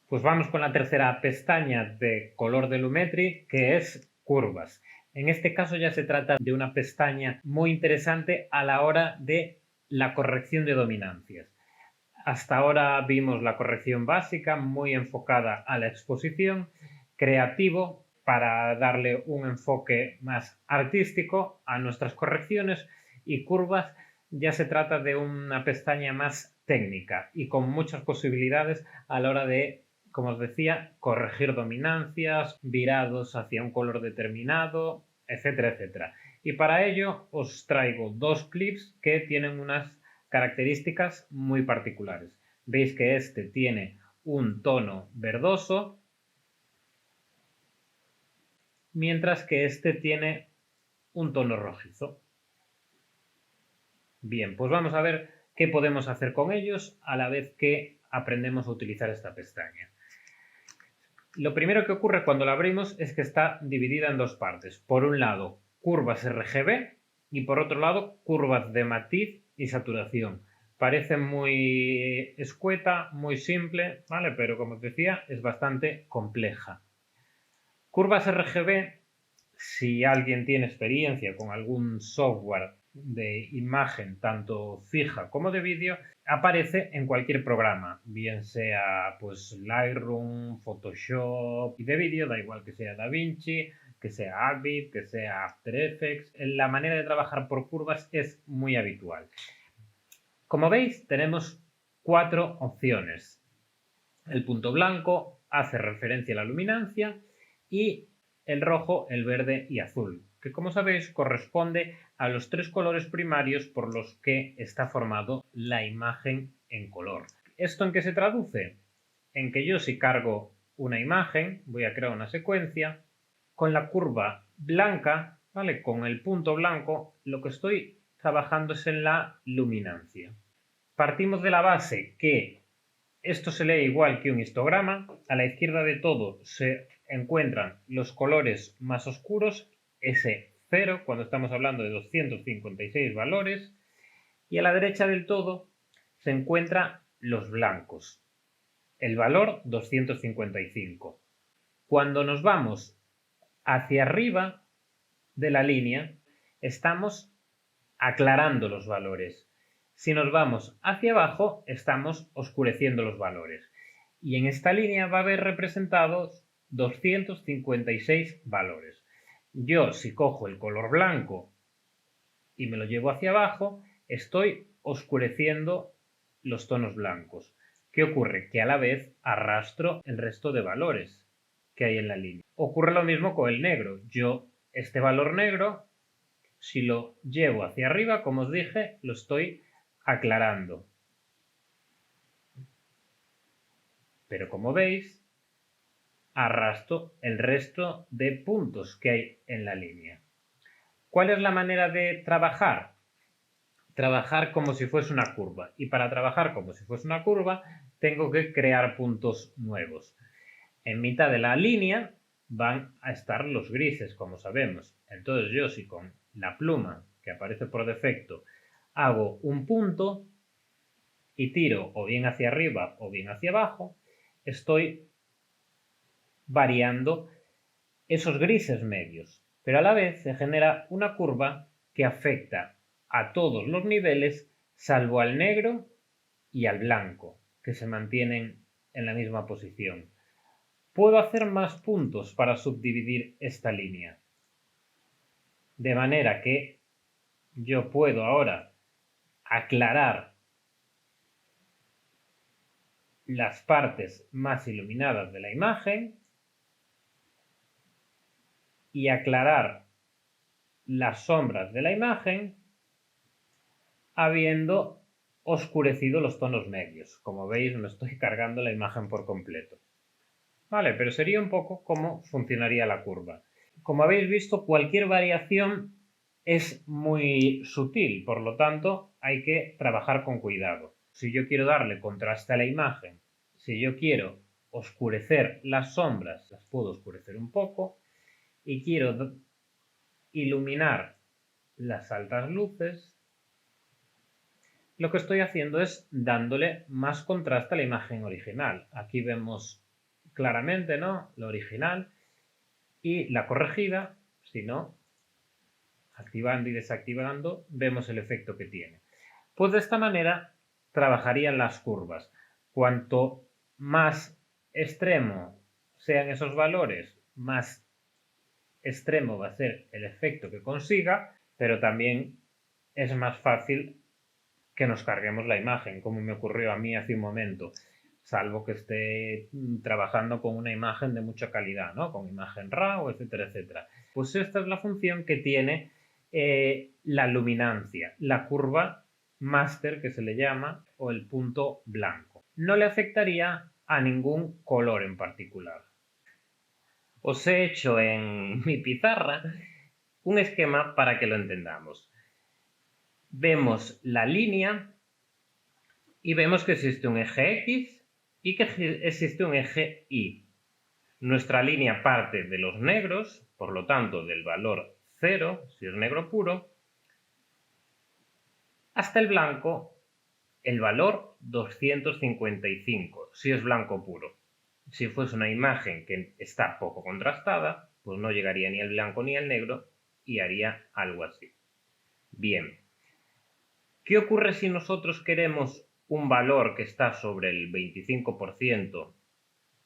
Pues vamos con la tercera pestaña de color de Lumetri, que es curvas. En este caso ya se trata de una pestaña muy interesante a la hora de la corrección de dominancias. Hasta ahora vimos la corrección básica muy enfocada a la exposición, creativo para darle un enfoque más artístico a nuestras correcciones, y curvas ya se trata de una pestaña más técnica y con muchas posibilidades a la hora de, como os decía, corregir dominancias, virados hacia un color determinado, etcétera, etcétera. Y para ello os traigo dos clips que tienen unas características muy particulares. Veis que este tiene un tono verdoso, mientras que este tiene un tono rojizo. Bien, pues vamos a ver qué podemos hacer con ellos a la vez que aprendemos a utilizar esta pestaña. Lo primero que ocurre cuando la abrimos es que está dividida en dos partes. Por un lado, curvas RGB y por otro lado, curvas de matiz y saturación. Parece muy escueta, muy simple, ¿vale? Pero como os decía, es bastante compleja. Curvas RGB, si alguien tiene experiencia con algún software de imagen, tanto fija como de vídeo, aparece en cualquier programa, bien sea pues Lightroom, Photoshop, y de vídeo da igual que sea DaVinci, que sea Avid, que sea After Effects. La manera de trabajar por curvas es muy habitual. Como veis, tenemos cuatro opciones. El punto blanco hace referencia a la luminancia y el rojo, el verde y azul, que como sabéis corresponde a los tres colores primarios por los que está formado la imagen en color. ¿Esto en qué se traduce? En que yo, si cargo una imagen, voy a crear una secuencia, con la curva blanca, ¿vale? Con el punto blanco, lo que estoy trabajando es en la luminancia. Partimos de la base que esto se lee igual que un histograma. A la izquierda de todo se encuentran los colores más oscuros, ese 0 cuando estamos hablando de 256 valores, y a la derecha del todo se encuentran los blancos, el valor 255. Cuando nos vamos hacia arriba de la línea, estamos aclarando los valores. Si nos vamos hacia abajo, estamos oscureciendo los valores. Y en esta línea va a haber representados 256 valores. Yo, si cojo el color blanco y me lo llevo hacia abajo, estoy oscureciendo los tonos blancos. ¿Qué ocurre? Que a la vez arrastro el resto de valores que hay en la línea. Ocurre lo mismo con el negro. Yo, este valor negro, si lo llevo hacia arriba, como os dije, lo estoy aclarando. Pero como veis, arrastro el resto de puntos que hay en la línea. ¿Cuál es la manera de trabajar? Trabajar como si fuese una curva. Y para trabajar como si fuese una curva, tengo que crear puntos nuevos. En mitad de la línea van a estar los grises, como sabemos. Entonces yo, si con la pluma que aparece por defecto hago un punto y tiro o bien hacia arriba o bien hacia abajo, estoy variando esos grises medios, pero a la vez se genera una curva que afecta a todos los niveles salvo al negro y al blanco, que se mantienen en la misma posición. Puedo hacer más puntos para subdividir esta línea, de manera que yo puedo ahora aclarar las partes más iluminadas de la imagen y aclarar las sombras de la imagen habiendo oscurecido los tonos medios. Como veis, me estoy cargando la imagen por completo. Vale, pero sería un poco cómo funcionaría la curva. Como habéis visto, cualquier variación es muy sutil, por lo tanto hay que trabajar con cuidado. Si yo quiero darle contraste a la imagen, si yo quiero oscurecer las sombras, las puedo oscurecer un poco, y quiero iluminar las altas luces, lo que estoy haciendo es dándole más contraste a la imagen original. Aquí vemos claramente, ¿no? La original. Y la corregida, si no, activando y desactivando, vemos el efecto que tiene. Pues de esta manera trabajarían las curvas. Cuanto más extremo sean esos valores, más extremo va a ser el efecto que consiga, pero también es más fácil que nos carguemos la imagen, como me ocurrió a mí hace un momento, salvo que esté trabajando con una imagen de mucha calidad, ¿no? Con imagen RAW, etcétera, etcétera. Pues esta es la función que tiene la luminancia, la curva máster que se le llama, o el punto blanco. No le afectaría a ningún color en particular. Os he hecho en mi pizarra un esquema para que lo entendamos. Vemos la línea y vemos que existe un eje X y que existe un eje Y. Nuestra línea parte de los negros, por lo tanto del valor 0, si es negro puro, hasta el blanco, el valor 255, si es blanco puro. Si fuese una imagen que está poco contrastada, pues no llegaría ni al blanco ni al negro y haría algo así. Bien, ¿qué ocurre si nosotros queremos un valor que está sobre el 25%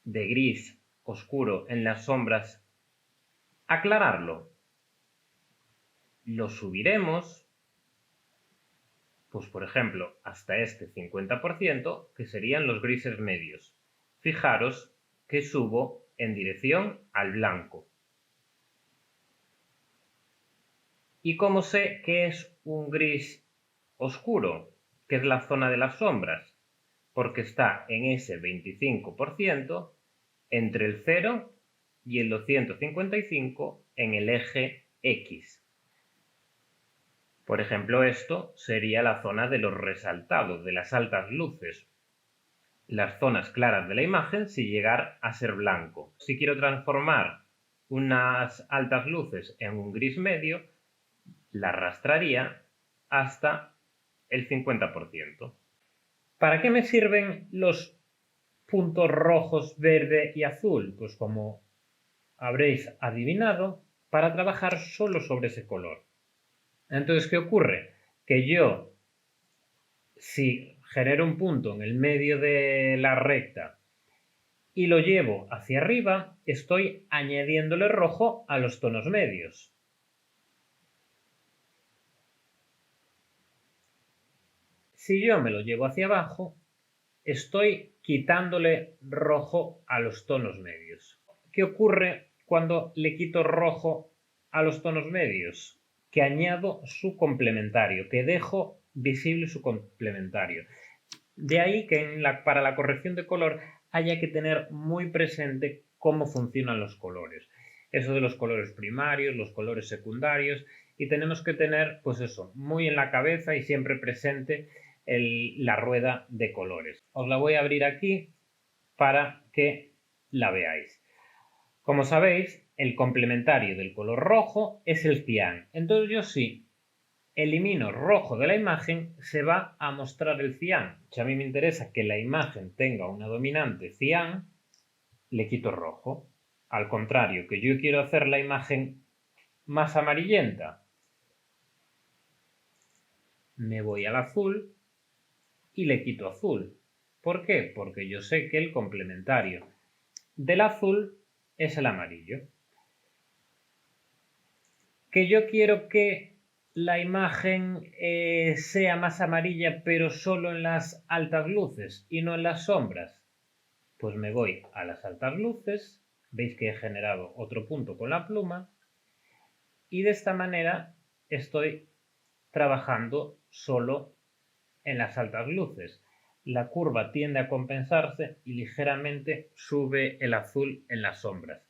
de gris oscuro en las sombras? Aclararlo. Lo subiremos, pues por ejemplo, hasta este 50%, que serían los grises medios. Fijaros que subo en dirección al blanco. ¿Y cómo sé que es un gris oscuro, que es la zona de las sombras? Porque está en ese 25% entre el 0 y el 255 en el eje X. Por ejemplo, esto sería la zona de los resaltados, de las altas luces, las zonas claras de la imagen sin llegar a ser blanco. Si quiero transformar unas altas luces en un gris medio, la arrastraría hasta el 50%. ¿Para qué me sirven los puntos rojos, verde y azul? Pues como habréis adivinado, para trabajar solo sobre ese color. Entonces, ¿qué ocurre? Que yo, si genero un punto en el medio de la recta y lo llevo hacia arriba, estoy añadiéndole rojo a los tonos medios. Si yo me lo llevo hacia abajo, estoy quitándole rojo a los tonos medios. ¿Qué ocurre cuando le quito rojo a los tonos medios? Que añado su complementario, que dejo visible su complementario. De ahí que para la corrección de color haya que tener muy presente cómo funcionan los colores. Eso de los colores primarios, los colores secundarios, y tenemos que tener, pues eso, muy en la cabeza y siempre presente la rueda de colores. Os la voy a abrir aquí para que la veáis. Como sabéis, el complementario del color rojo es el cian. Entonces yo sí elimino rojo de la imagen, se va a mostrar el cian. Si a mí me interesa que la imagen tenga una dominante cian, le quito rojo. Al contrario, que yo quiero hacer la imagen más amarillenta, me voy al azul y le quito azul. ¿Por qué? Porque yo sé que el complementario del azul es el amarillo. Que yo quiero que la imagen sea más amarilla, pero solo en las altas luces y no en las sombras. Pues me voy a las altas luces, veis que he generado otro punto con la pluma, y de esta manera estoy trabajando solo en las altas luces. La curva tiende a compensarse y ligeramente sube el azul en las sombras.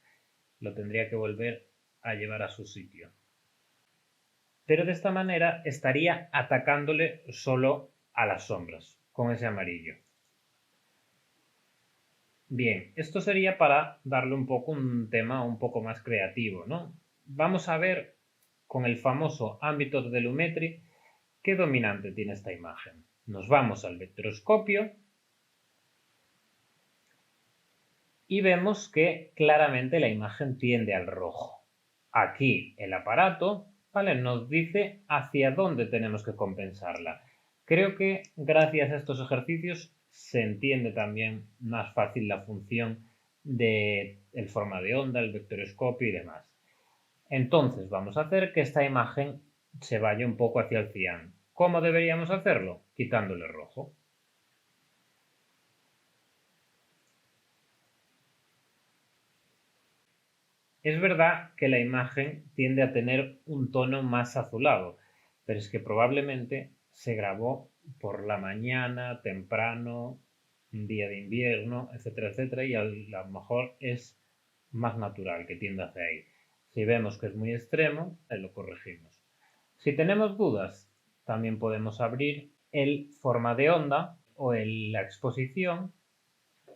Lo tendría que volver a llevar a su sitio. Pero de esta manera estaría atacándole solo a las sombras, con ese amarillo. Bien, esto sería para darle un tema un poco más creativo, ¿no? Vamos a ver con el famoso ámbito de Lumetri qué dominante tiene esta imagen. Nos vamos al vectorscopio y vemos que claramente la imagen tiende al rojo. Aquí el aparato, ¿vale?, nos dice hacia dónde tenemos que compensarla. Creo que gracias a estos ejercicios se entiende también más fácil la función del forma de onda, el vectorescopio y demás. Entonces vamos a hacer que esta imagen se vaya un poco hacia el cian. ¿Cómo deberíamos hacerlo? Quitándole rojo. Es verdad que la imagen tiende a tener un tono más azulado, pero es que probablemente se grabó por la mañana, temprano, un día de invierno, etcétera, etcétera, y a lo mejor es más natural que tienda hacia ahí. Si vemos que es muy extremo, lo corregimos. Si tenemos dudas, también podemos abrir el forma de onda o la exposición,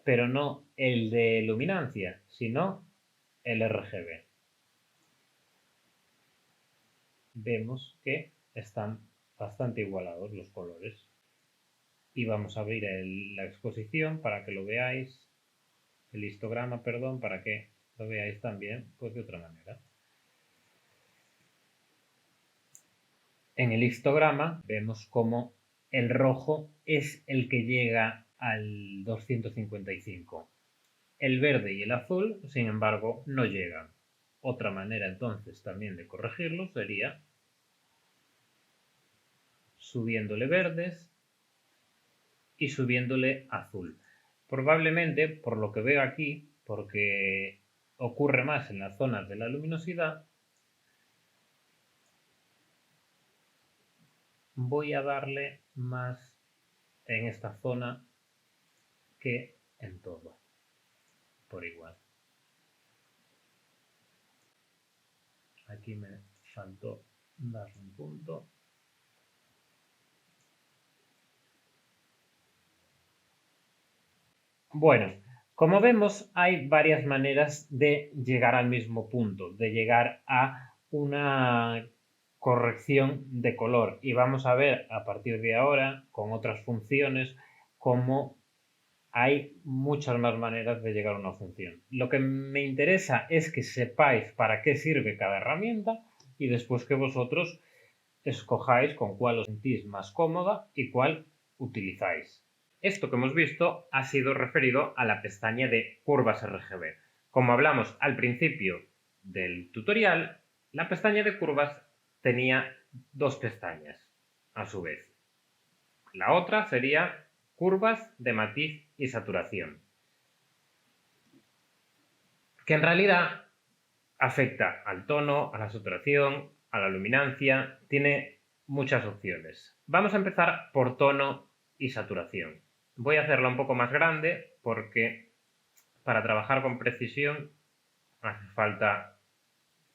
pero no el de luminancia, sino el RGB. Vemos que están bastante igualados los colores. Y vamos a abrir la exposición para que lo veáis, el histograma, perdón, para que lo veáis también pues de otra manera. En el histograma vemos cómo el rojo es el que llega al 255. El verde y el azul, sin embargo, no llegan. Otra manera entonces también de corregirlo sería subiéndole verdes y subiéndole azul. Probablemente, por lo que veo aquí, porque ocurre más en las zonas de la luminosidad, voy a darle más en esta zona que en todo, por igual. Aquí me faltó darle un punto. Bueno, como vemos, hay varias maneras de llegar al mismo punto, de llegar a una corrección de color. Y vamos a ver a partir de ahora, con otras funciones, cómo hay muchas más maneras de llegar a una función. Lo que me interesa es que sepáis para qué sirve cada herramienta y después que vosotros escojáis con cuál os sentís más cómoda y cuál utilizáis. Esto que hemos visto ha sido referido a la pestaña de curvas RGB. Como hablamos al principio del tutorial, la pestaña de curvas tenía dos pestañas, a su vez. La otra sería curvas de matiz y saturación, que en realidad afecta al tono, a la saturación, a la luminancia, tiene muchas opciones. Vamos a empezar por tono y saturación. Voy a hacerla un poco más grande porque para trabajar con precisión hace falta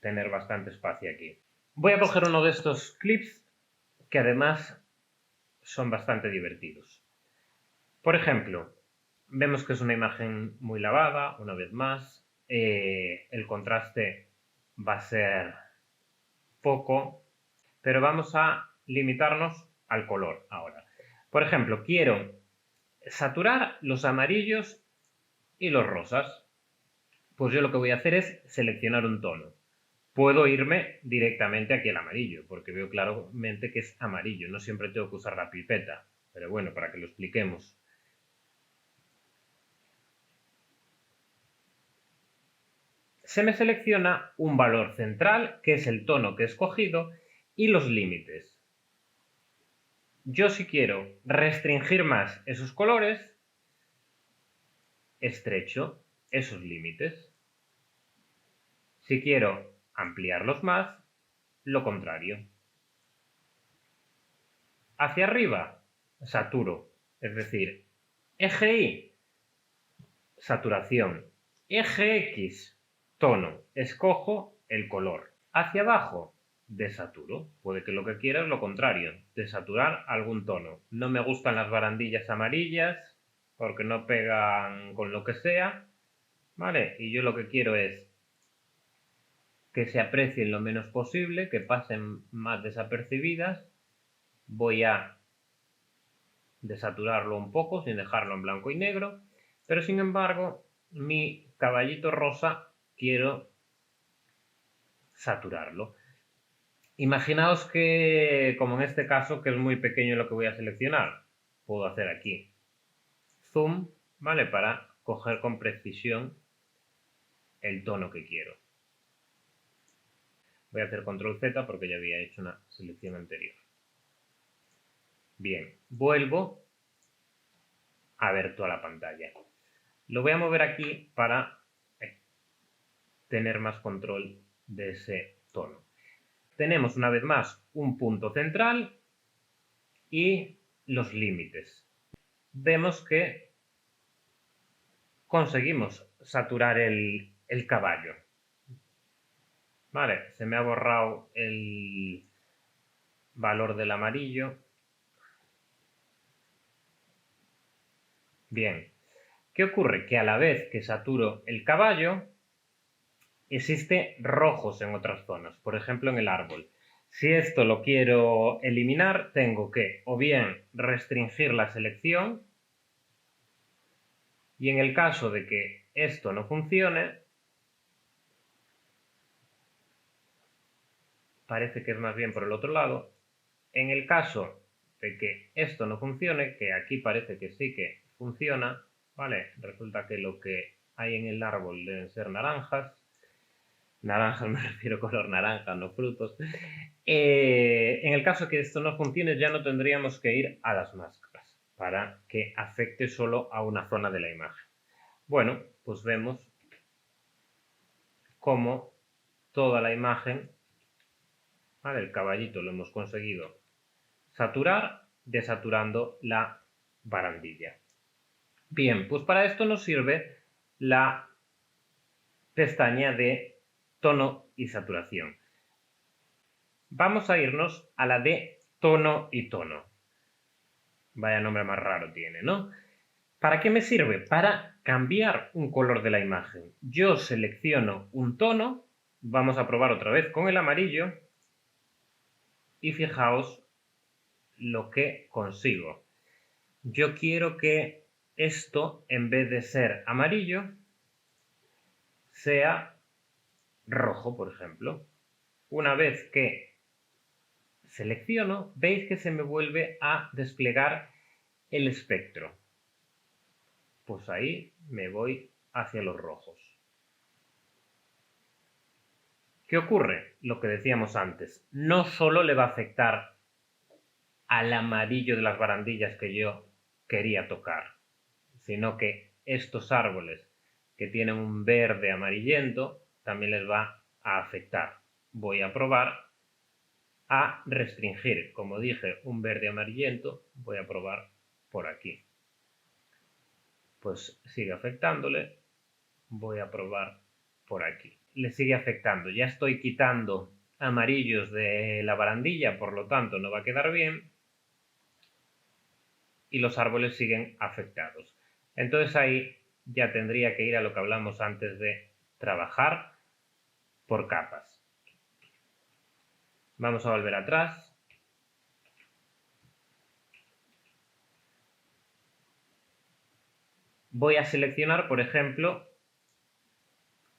tener bastante espacio aquí. Voy a coger uno de estos clips que además son bastante divertidos. Por ejemplo, vemos que es una imagen muy lavada, una vez más. El contraste va a ser poco, pero vamos a limitarnos al color ahora. Por ejemplo, quiero saturar los amarillos y los rosas. Pues yo lo que voy a hacer es seleccionar un tono. Puedo irme directamente aquí al amarillo, porque veo claramente que es amarillo. No siempre tengo que usar la pipeta, pero bueno, para que lo expliquemos. Se me selecciona un valor central, que es el tono que he escogido, y los límites. Yo si quiero restringir más esos colores, estrecho esos límites. Si quiero ampliarlos más, lo contrario. Hacia arriba, saturo, es decir, eje Y, saturación, eje X, tono, escojo el color. Hacia abajo, desaturo. Puede que lo que quiera es lo contrario, desaturar algún tono. No me gustan las barandillas amarillas porque no pegan con lo que sea, ¿vale? Y yo lo que quiero es que se aprecien lo menos posible, que pasen más desapercibidas. Voy a desaturarlo un poco sin dejarlo en blanco y negro, pero sin embargo mi caballito rosa quiero saturarlo. Imaginaos que, como en este caso, que es muy pequeño lo que voy a seleccionar, puedo hacer aquí zoom, ¿vale? Para coger con precisión el tono que quiero. Voy a hacer control Z porque ya había hecho una selección anterior. Bien, vuelvo a ver toda la pantalla. Lo voy a mover aquí para tener más control de ese tono. Tenemos una vez más un punto central y los límites. Vemos que conseguimos saturar el caballo. Vale, se me ha borrado el valor del amarillo. Bien, ¿qué ocurre? Que a la vez que saturo el caballo, existe rojos en otras zonas, por ejemplo en el árbol. Si esto lo quiero eliminar, tengo que o bien restringir la selección, y en el caso de que esto no funcione, parece que es más bien por el otro lado, en el caso de que esto no funcione, que aquí parece que sí que funciona, ¿vale? Resulta que lo que hay en el árbol deben ser naranjas. Naranjas me refiero a color naranja, no frutos. En el caso que esto no funcione, ya no tendríamos que ir a las máscaras para que afecte solo a una zona de la imagen. Bueno, pues vemos cómo toda la imagen, ¿vale? El caballito lo hemos conseguido saturar, desaturando la barandilla. Bien, pues para esto nos sirve la pestaña de tono y saturación. Vamos a irnos a la de tono y tono. Vaya nombre más raro tiene, ¿no? ¿Para qué me sirve? Para cambiar un color de la imagen. Yo selecciono un tono, vamos a probar otra vez con el amarillo, y fijaos lo que consigo. Yo quiero que esto, en vez de ser amarillo, sea rojo, por ejemplo. Una vez que selecciono, veis que se me vuelve a desplegar el espectro. Pues ahí me voy hacia los rojos. ¿Qué ocurre? Lo que decíamos antes. No solo le va a afectar al amarillo de las barandillas que yo quería tocar, sino que estos árboles que tienen un verde amarillento también les va a afectar. Voy a probar a restringir, como dije, un verde amarillento, voy a probar por aquí. Pues sigue afectándole, voy a probar por aquí. Le sigue afectando, ya estoy quitando amarillos de la barandilla, por lo tanto no va a quedar bien, y los árboles siguen afectados. Entonces ahí ya tendría que ir a lo que hablamos antes de trabajar por capas. Vamos a volver atrás. Voy a seleccionar, por ejemplo,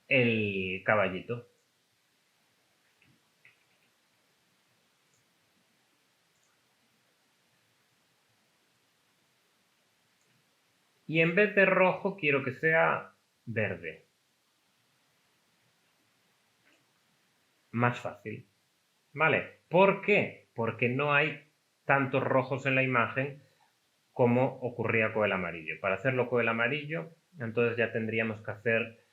el caballito. Y en vez de rojo quiero que sea verde. Más fácil. ¿Vale? ¿Por qué? Porque no hay tantos rojos en la imagen como ocurría con el amarillo. Para hacerlo con el amarillo, entonces ya tendríamos que hacer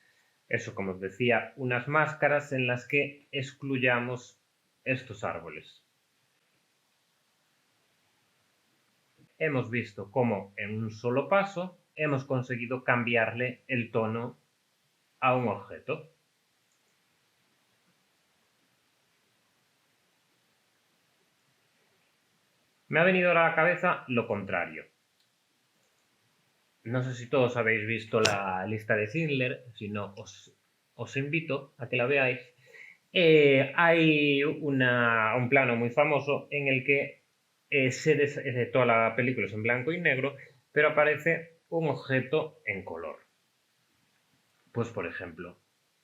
eso, como os decía, unas máscaras en las que excluyamos estos árboles. Hemos visto cómo en un solo paso hemos conseguido cambiarle el tono a un objeto. Me ha venido a la cabeza lo contrario. No sé si todos habéis visto la lista de Schindler, si no os invito a que la veáis. Hay un plano muy famoso en el que toda la película es en blanco y negro, pero aparece un objeto en color. Pues por ejemplo,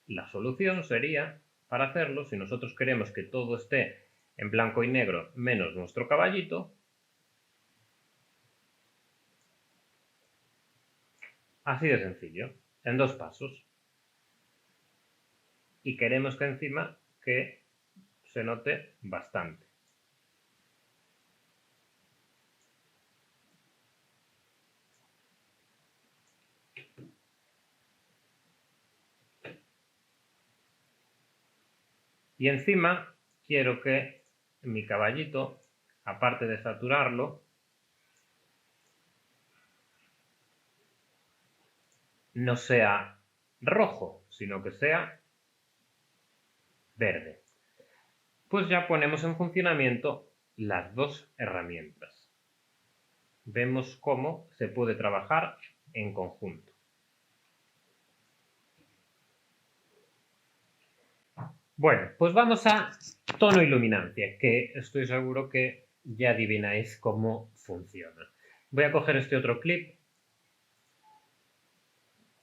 la solución sería, para hacerlo, si nosotros queremos que todo esté en blanco y negro menos nuestro caballito, así de sencillo, en 2 pasos. Y queremos que encima que se note bastante. Y encima quiero que mi caballito, aparte de saturarlo, no sea rojo, sino que sea verde. Pues ya ponemos en funcionamiento las 2 herramientas. Vemos cómo se puede trabajar en conjunto. Bueno, pues vamos a tono y luminancia, que estoy seguro que ya adivináis cómo funciona. Voy a coger este otro clip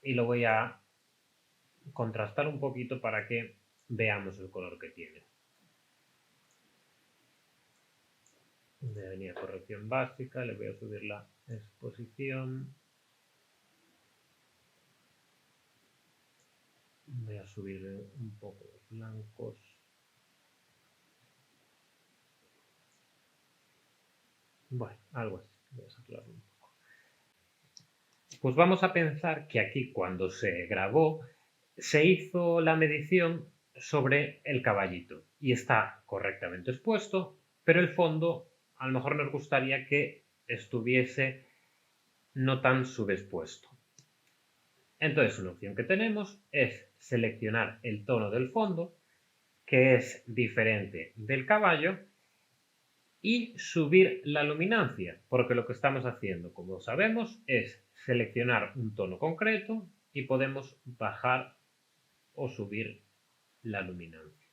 y lo voy a contrastar un poquito para que veamos el color que tiene. Voy a venir a corrección básica, le voy a subir la exposición. Voy a subir un poco los blancos. Bueno, algo así. Voy a saturarlo un poco. Pues vamos a pensar que aquí cuando se grabó se hizo la medición sobre el caballito y está correctamente expuesto, pero el fondo a lo mejor nos gustaría que estuviese no tan subexpuesto. Entonces, una opción que tenemos es seleccionar el tono del fondo, que es diferente del caballo, y subir la luminancia, porque lo que estamos haciendo, como sabemos, es seleccionar un tono concreto y podemos bajar o subir la luminancia.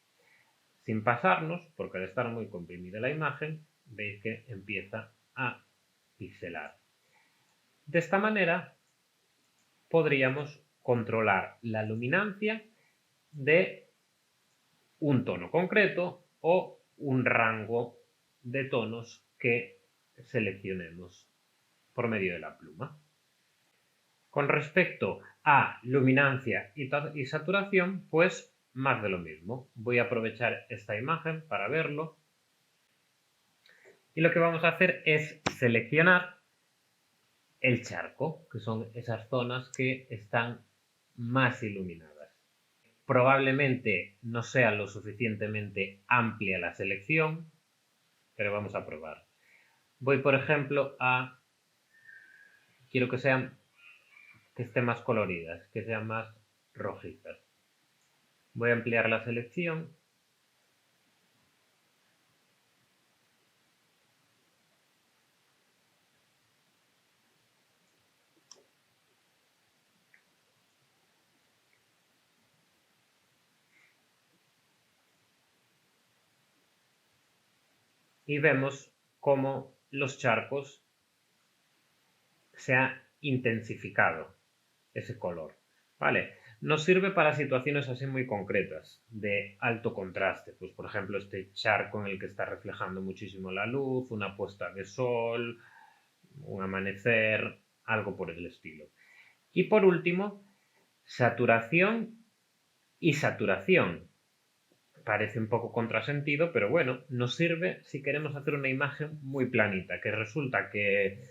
Sin pasarnos, porque al estar muy comprimida la imagen, veis que empieza a pixelar. De esta manera podríamos controlar la luminancia de un tono concreto o un rango de tonos que seleccionemos por medio de la pluma. Con respecto a luminancia y saturación, pues más de lo mismo. Voy a aprovechar esta imagen para verlo. Y lo que vamos a hacer es seleccionar el charco, que son esas zonas que están más iluminadas. Probablemente no sea lo suficientemente amplia la selección, pero vamos a probar. Voy, por ejemplo, quiero que estén más coloridas, que sean más rojizas. Voy a ampliar la selección. Y vemos cómo los charcos se ha intensificado ese color. ¿Vale? Nos sirve para situaciones así muy concretas, de alto contraste. Pues, por ejemplo, este charco en el que está reflejando muchísimo la luz, una puesta de sol, un amanecer, algo por el estilo. Y por último, saturación y saturación. Parece un poco contrasentido, pero bueno, nos sirve si queremos hacer una imagen muy planita, que resulta que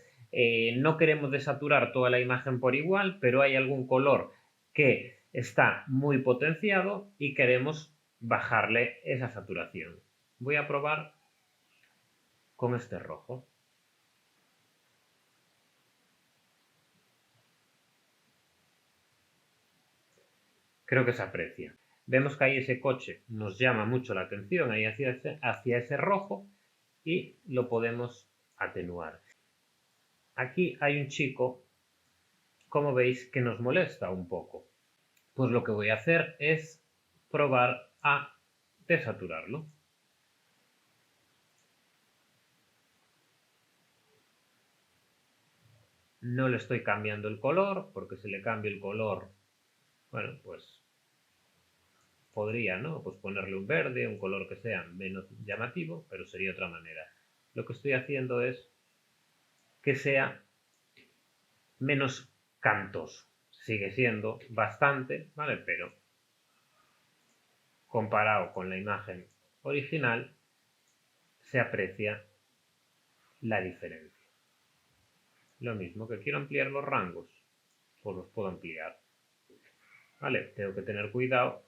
no queremos desaturar toda la imagen por igual, pero hay algún color que está muy potenciado y queremos bajarle esa saturación. Voy a probar con este rojo. Creo que se aprecia. Vemos que ahí ese coche nos llama mucho la atención ahí hacia ese rojo y lo podemos atenuar. Aquí hay un chico, como veis, que nos molesta un poco. Pues lo que voy a hacer es probar a desaturarlo. No le estoy cambiando el color, porque si le cambio el color Bueno, pues podría, ¿no? Pues ponerle un verde, un color que sea menos llamativo, pero sería otra manera. Lo que estoy haciendo es que sea menos cantoso. Sigue siendo bastante, ¿vale? Pero comparado con la imagen original, se aprecia la diferencia. Lo mismo que quiero ampliar los rangos, pues los puedo ampliar. ¿Vale? Tengo que tener cuidado,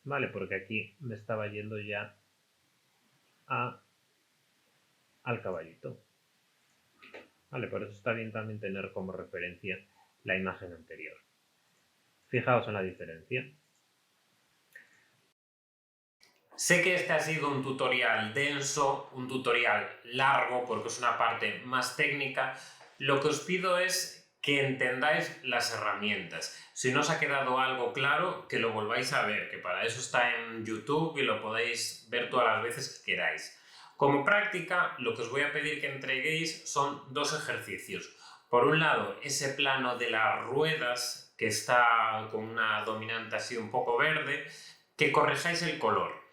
¿vale? Porque aquí me estaba yendo ya al caballito. ¿Vale? Por eso está bien también tener como referencia la imagen anterior. Fijaos en la diferencia. Sé que este ha sido un tutorial denso, un tutorial largo, porque es una parte más técnica. Lo que os pido es que entendáis las herramientas. Si no os ha quedado algo claro, que lo volváis a ver, que para eso está en YouTube y lo podéis ver todas las veces que queráis. Como práctica, lo que os voy a pedir que entreguéis son dos ejercicios. Por un lado, ese plano de las ruedas, que está con una dominante así un poco verde, que corrijáis el color.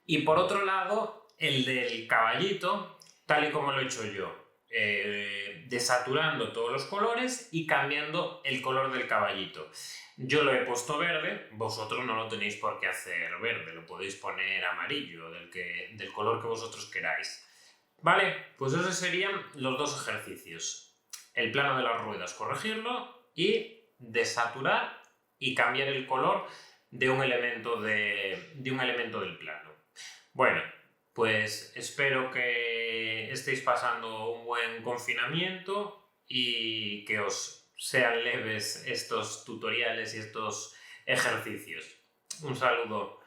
Y por otro lado, el del caballito, tal y como lo he hecho yo, desaturando todos los colores y cambiando el color del caballito. Yo lo he puesto verde, vosotros no lo tenéis por qué hacer verde, lo podéis poner amarillo, del color que vosotros queráis. Vale, pues esos serían los dos ejercicios. El plano de las ruedas, corregirlo y desaturar y cambiar el color de un elemento del plano. Bueno, pues espero que estéis pasando un buen confinamiento y que os sean leves estos tutoriales y estos ejercicios. Un saludo.